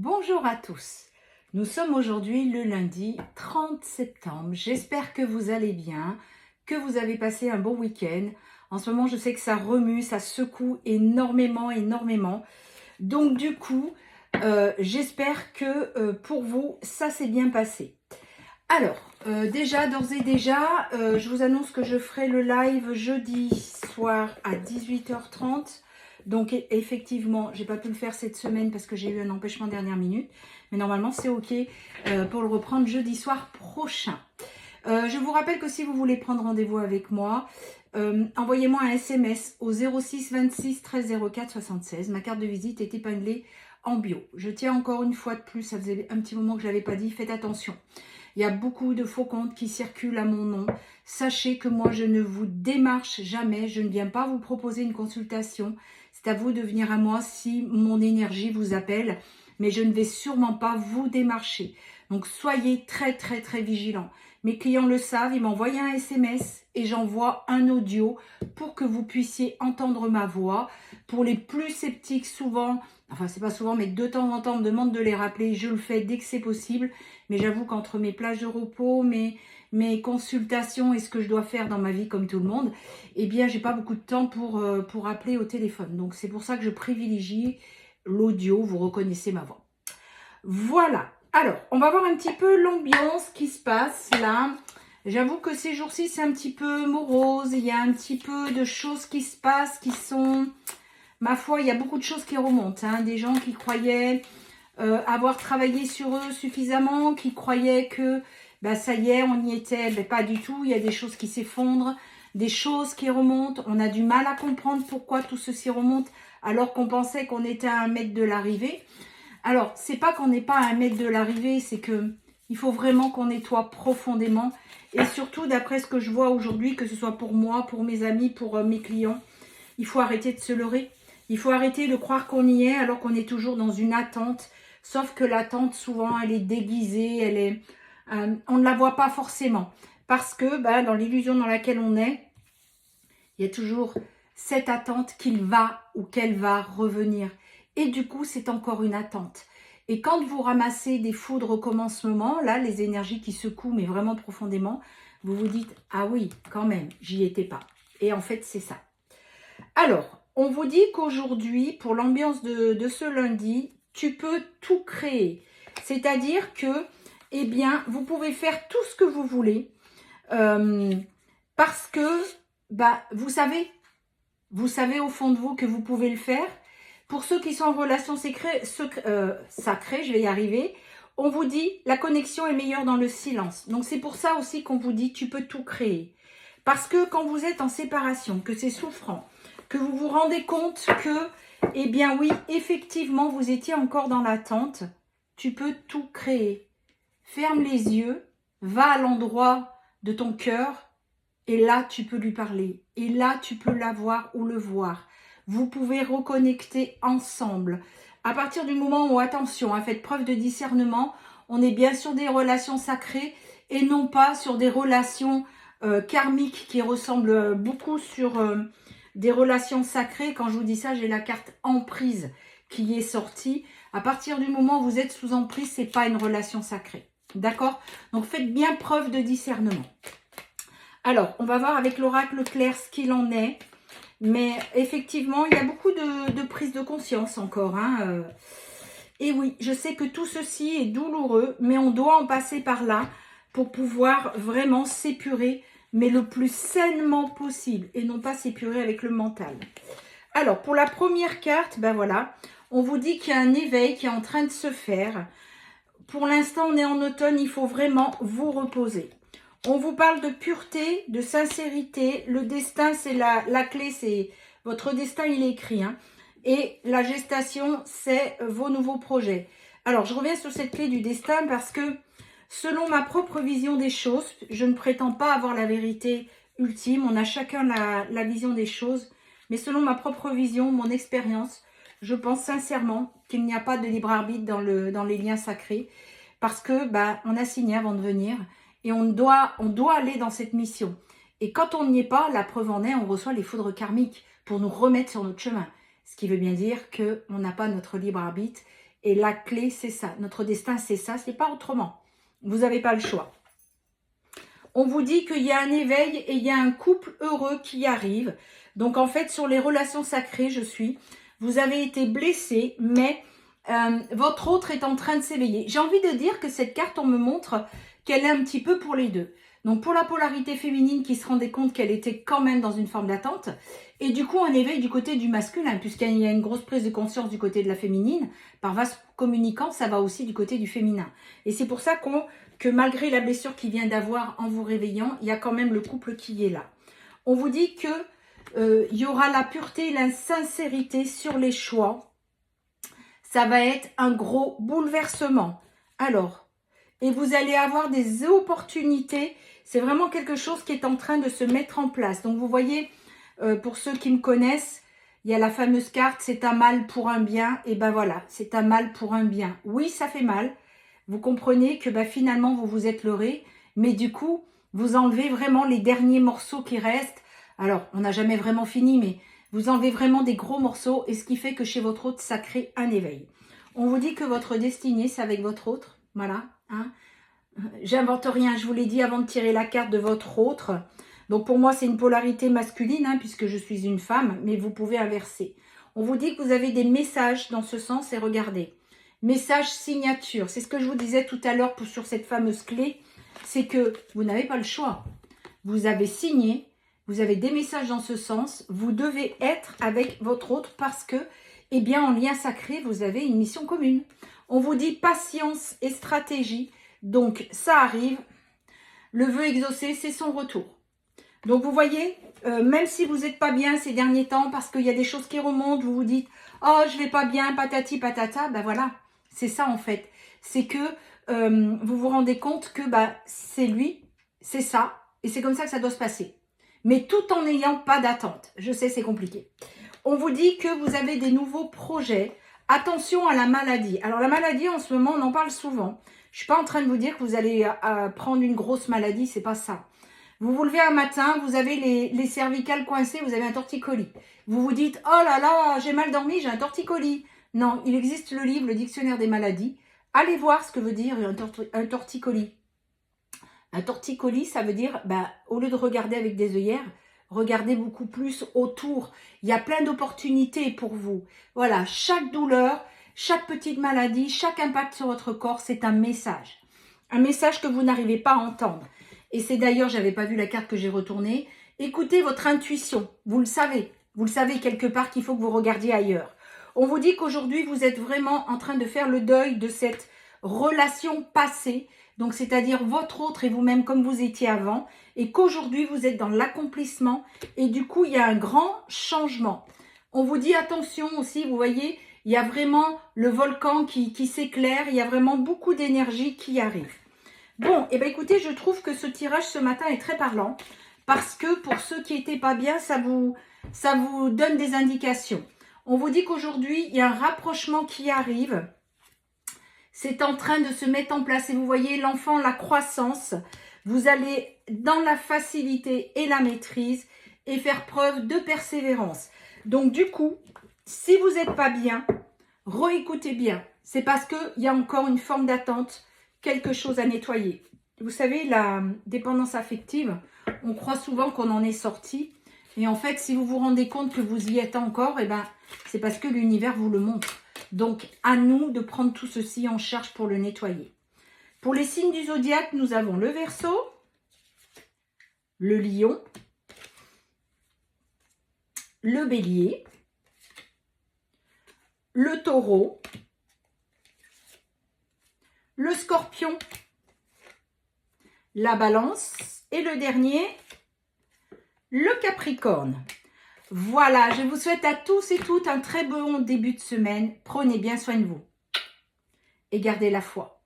Bonjour à tous, nous sommes aujourd'hui le lundi 30 septembre. J'espère que vous allez bien, que vous avez passé un bon week-end. En ce moment, je sais que ça remue, ça secoue énormément. Donc du coup, j'espère que pour vous, ça s'est bien passé. Alors, d'ores et déjà, je vous annonce que je ferai le live jeudi soir à 18h30. Donc effectivement, j'ai pas pu le faire cette semaine parce que j'ai eu un empêchement dernière minute. Mais normalement, c'est OK pour le reprendre jeudi soir prochain. Je vous rappelle que si vous voulez prendre rendez-vous avec moi, envoyez-moi un SMS au 06 26 13 04 76. Ma carte de visite est épinglée en bio. Je tiens encore une fois de plus, ça faisait un petit moment que je ne l'avais pas dit, faites attention. Il y a beaucoup de faux comptes qui circulent à mon nom. Sachez que moi, je ne vous démarche jamais. Je ne viens pas vous proposer une consultation. C'est à vous de venir à moi si mon énergie vous appelle. Mais je ne vais sûrement pas vous démarcher. Donc, soyez très vigilants. Mes clients le savent, ils m'envoient un SMS et j'envoie un audio pour que vous puissiez entendre ma voix. Pour les plus sceptiques, souvent, enfin c'est pas souvent, mais de temps en temps, on me demande de les rappeler. Je le fais dès que c'est possible. Mais j'avoue qu'entre mes plages de repos, mes consultations et ce que je dois faire dans ma vie comme tout le monde, eh bien, j'ai pas beaucoup de temps pour appeler au téléphone. Donc, c'est pour ça que je privilégie l'audio. Vous reconnaissez ma voix. Voilà. Alors, on va voir un petit peu l'ambiance qui se passe là. J'avoue que ces jours-ci, c'est un petit peu morose. Il y a un petit peu de choses qui se passent qui sont... Ma foi, il y a beaucoup de choses qui remontent. Des gens qui croyaient... avoir travaillé sur eux suffisamment, qui croyaient que ça y est, on y était, pas du tout, il y a des choses qui s'effondrent, des choses qui remontent, on a du mal à comprendre pourquoi tout ceci remonte alors qu'on pensait qu'on était à 1 mètre de l'arrivée. Alors, c'est pas qu'on n'est pas à 1 mètre de l'arrivée, c'est que il faut vraiment qu'on nettoie profondément et surtout d'après ce que je vois aujourd'hui, que ce soit pour moi, pour mes amis, pour mes clients, il faut arrêter de se leurrer, il faut arrêter de croire qu'on y est alors qu'on est toujours dans une attente. Sauf que l'attente, souvent, elle est déguisée, on ne la voit pas forcément. Parce que dans l'illusion dans laquelle on est, il y a toujours cette attente qu'il va ou qu'elle va revenir. Et du coup, c'est encore une attente. Et quand vous ramassez des foudres comme en ce moment, là, les énergies qui secouent, mais vraiment profondément, vous vous dites, ah oui, quand même, j'y étais pas. Et en fait, c'est ça. Alors, on vous dit qu'aujourd'hui, pour l'ambiance de ce lundi, tu peux tout créer. C'est-à-dire que, eh bien, vous pouvez faire tout ce que vous voulez parce que, vous savez au fond de vous que vous pouvez le faire. Pour ceux qui sont en relation sacrée, je vais y arriver, on vous dit la connexion est meilleure dans le silence. Donc, c'est pour ça aussi qu'on vous dit tu peux tout créer. Parce que quand vous êtes en séparation, que c'est souffrant, que vous vous rendez compte que, eh bien oui, effectivement, vous étiez encore dans l'attente, tu peux tout créer. Ferme les yeux, va à l'endroit de ton cœur et là, tu peux lui parler. Et là, tu peux la voir ou le voir. Vous pouvez reconnecter ensemble. À partir du moment où, attention, faites preuve de discernement, on est bien sur des relations sacrées et non pas sur des relations karmiques qui ressemblent beaucoup sur des relations sacrées. Quand je vous dis ça, j'ai la carte emprise qui est sortie. À partir du moment où vous êtes sous emprise, ce n'est pas une relation sacrée. D'accord? Donc, faites bien preuve de discernement. Alors, on va voir avec l'oracle clair ce qu'il en est. Mais effectivement, il y a beaucoup de prise de conscience encore. Et oui, je sais que tout ceci est douloureux, mais on doit en passer par là pour pouvoir vraiment s'épurer, mais le plus sainement possible, et non pas s'épurer avec le mental. Alors, pour la première carte, voilà, on vous dit qu'il y a un éveil qui est en train de se faire. Pour l'instant, on est en automne, il faut vraiment vous reposer. On vous parle de pureté, de sincérité. Le destin, c'est la clé, c'est votre destin, il est écrit. Et la gestation, c'est vos nouveaux projets. Alors, je reviens sur cette clé du destin parce que selon ma propre vision des choses, je ne prétends pas avoir la vérité ultime. On a chacun la vision des choses. Mais selon ma propre vision, mon expérience, je pense sincèrement qu'il n'y a pas de libre arbitre dans les liens sacrés. Parce que on a signé avant de venir. Et on doit aller dans cette mission. Et quand on n'y est pas, la preuve en est, on reçoit les foudres karmiques pour nous remettre sur notre chemin. Ce qui veut bien dire qu'on n'a pas notre libre arbitre Et la clé, c'est ça. Notre destin, c'est ça. C'est pas autrement. Vous n'avez pas le choix. On vous dit qu'il y a un éveil et il y a un couple heureux qui arrive. Donc, en fait, sur les relations sacrées, vous avez été blessé, mais votre autre est en train de s'éveiller. J'ai envie de dire que cette carte, on me montre qu'elle est un petit peu pour les deux. Donc, pour la polarité féminine qui se rendait compte qu'elle était quand même dans une forme d'attente. Et du coup, un éveil du côté du masculin, puisqu'il y a une grosse prise de conscience du côté de la féminine. Par vase communicant, ça va aussi du côté du féminin. Et c'est pour ça que malgré la blessure qu'il vient d'avoir en vous réveillant, il y a quand même le couple qui est là. On vous dit que il y aura la pureté et la sincérité sur les choix. Ça va être un gros bouleversement. Alors, et vous allez avoir des opportunités. C'est vraiment quelque chose qui est en train de se mettre en place. Donc, vous voyez, pour ceux qui me connaissent, il y a la fameuse carte, c'est un mal pour un bien. Et ben voilà, c'est un mal pour un bien. Oui, ça fait mal. Vous comprenez que finalement, vous vous êtes leurré. Mais du coup, vous enlevez vraiment les derniers morceaux qui restent. Alors, on n'a jamais vraiment fini, mais vous enlevez vraiment des gros morceaux. Et ce qui fait que chez votre autre, ça crée un éveil. On vous dit que votre destinée, c'est avec votre autre. Voilà. Hein. J'invente rien, je vous l'ai dit avant de tirer la carte de votre autre. Donc pour moi, c'est une polarité masculine, hein, puisque je suis une femme, mais vous pouvez inverser. On vous dit que vous avez des messages dans ce sens, et regardez. Message signature, c'est ce que je vous disais tout à l'heure sur cette fameuse clé, c'est que vous n'avez pas le choix. Vous avez signé, vous avez des messages dans ce sens, vous devez être avec votre autre parce que, eh bien, en lien sacré, vous avez une mission commune. On vous dit patience et stratégie. Donc, ça arrive. Le vœu exaucé, c'est son retour. Donc, vous voyez, même si vous n'êtes pas bien ces derniers temps, parce qu'il y a des choses qui remontent, vous vous dites « Oh, je vais pas bien, patati patata », ben voilà, c'est ça en fait. C'est que vous vous rendez compte que c'est lui, c'est ça, et c'est comme ça que ça doit se passer. Mais tout en n'ayant pas d'attente. Je sais, c'est compliqué. On vous dit que vous avez des nouveaux projets. Attention à la maladie. Alors, la maladie, en ce moment, on en parle souvent. Je ne suis pas en train de vous dire que vous allez prendre une grosse maladie, c'est pas ça. Vous vous levez un matin, vous avez les cervicales coincées, vous avez un torticolis. Vous vous dites, oh là là, j'ai mal dormi, j'ai un torticolis. Non, il existe le livre, le dictionnaire des maladies. Allez voir ce que veut dire un torticolis. Un torticolis, ça veut dire, au lieu de regarder avec des œillères, regardez beaucoup plus autour. Il y a plein d'opportunités pour vous. Voilà, chaque douleur, chaque petite maladie, chaque impact sur votre corps, c'est un message. Un message que vous n'arrivez pas à entendre. Et c'est d'ailleurs, je n'avais pas vu la carte que j'ai retournée. Écoutez votre intuition, vous le savez. Vous le savez quelque part qu'il faut que vous regardiez ailleurs. On vous dit qu'aujourd'hui, vous êtes vraiment en train de faire le deuil de cette relation passée. Donc, c'est-à-dire votre autre et vous-même comme vous étiez avant. Et qu'aujourd'hui, vous êtes dans l'accomplissement. Et du coup, il y a un grand changement. On vous dit attention aussi, vous voyez, il y a vraiment le volcan qui s'éclaire. Il y a vraiment beaucoup d'énergie qui arrive. Bon, et écoutez, je trouve que ce tirage ce matin est très parlant. Parce que pour ceux qui n'étaient pas bien, ça vous donne des indications. On vous dit qu'aujourd'hui, il y a un rapprochement qui arrive. C'est en train de se mettre en place. Et vous voyez, l'enfant, la croissance, vous allez dans la facilité et la maîtrise et faire preuve de persévérance. Donc, du coup, si vous n'êtes pas bien, réécoutez bien. C'est parce qu'il y a encore une forme d'attente, quelque chose à nettoyer. Vous savez, la dépendance affective, on croit souvent qu'on en est sorti. Et en fait, si vous vous rendez compte que vous y êtes encore, c'est parce que l'univers vous le montre. Donc, à nous de prendre tout ceci en charge pour le nettoyer. Pour les signes du zodiaque, nous avons le Verseau, le Lion, le Bélier, le Taureau, le Scorpion, la Balance et le dernier, le Capricorne. Voilà, je vous souhaite à tous et toutes un très bon début de semaine. Prenez bien soin de vous et gardez la foi.